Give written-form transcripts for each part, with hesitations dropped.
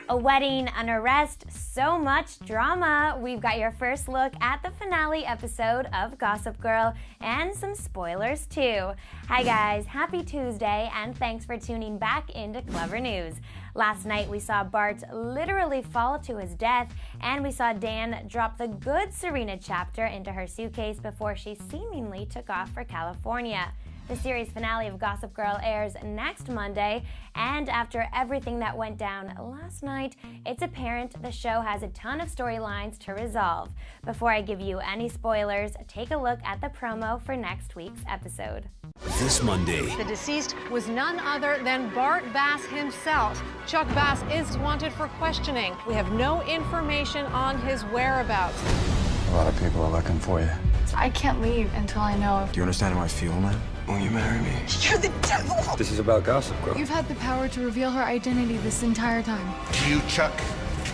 A wedding, an arrest, so much drama. We've got your first look at the finale episode of Gossip Girl and some spoilers too. Hi guys, happy Tuesday and thanks for tuning back into Clevver News. Last night we saw Bart literally fall to his death and we saw Dan drop the good Serena chapter into her suitcase before she seemingly took off for California. The series finale of Gossip Girl airs next Monday, and after everything that went down last night, it's apparent the show has a ton of storylines to resolve. Before I give you any spoilers, take a look at the promo for next week's episode. This Monday, the deceased was none other than Bart Bass himself. Chuck Bass is wanted for questioning. We have no information on his whereabouts. A lot of people are looking for you. I can't leave until I know. Do you understand how I feel, man? Will you marry me? You're the devil! This is about Gossip Girl. You've had the power to reveal her identity this entire time. Do you, Chuck,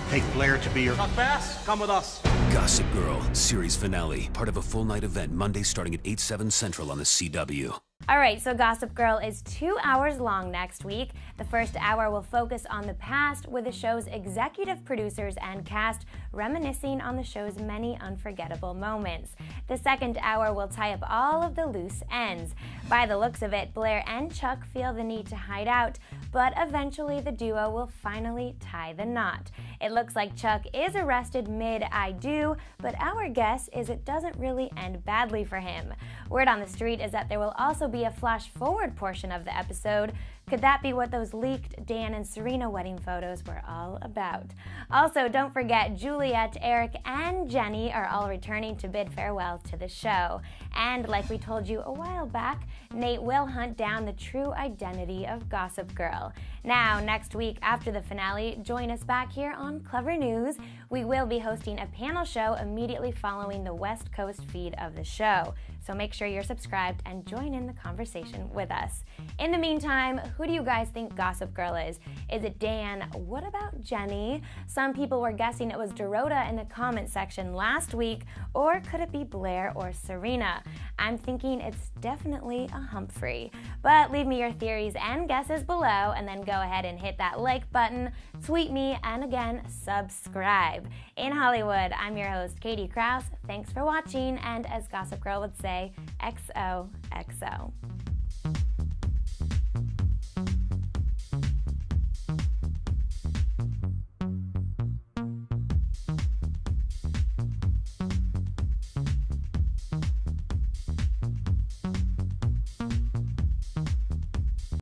take Blair to be your... Chuck Bass, come with us. Gossip Girl, series finale, part of a full night event Monday starting at 8/7 Central on the CW. Alright, so Gossip Girl is 2 hours long next week. The first hour will focus on the past with the show's executive producers and cast reminiscing on the show's many unforgettable moments. The second hour will tie up all of the loose ends. By the looks of it, Blair and Chuck feel the need to hide out, but eventually the duo will finally tie the knot. It looks like Chuck is arrested mid-I do, but our guess is it doesn't really end badly for him. Word on the street is that there will also be a flash-forward portion of the episode. Could that be what those leaked Dan and Serena wedding photos were all about? Also, don't forget Juliet, Eric, and Jenny are all returning to bid farewell to the show. And like we told you a while back, Nate will hunt down the true identity of Gossip Girl. Now, next week after the finale, join us back here on Clevver News. We will be hosting a panel show immediately following the West Coast feed of the show. So make sure you're subscribed and join in the conversation with us. In the meantime, who do you guys think Gossip Girl is? Is it Dan? What about Jenny? Some people were guessing it was Dorota in the comment section last week, or could it be Blair or Serena? I'm thinking it's definitely a Humphrey. But leave me your theories and guesses below, and then go ahead and hit that like button, tweet me, and again, subscribe. In Hollywood, I'm your host, Katie Krause. Thanks for watching, and as Gossip Girl would say, XOXO.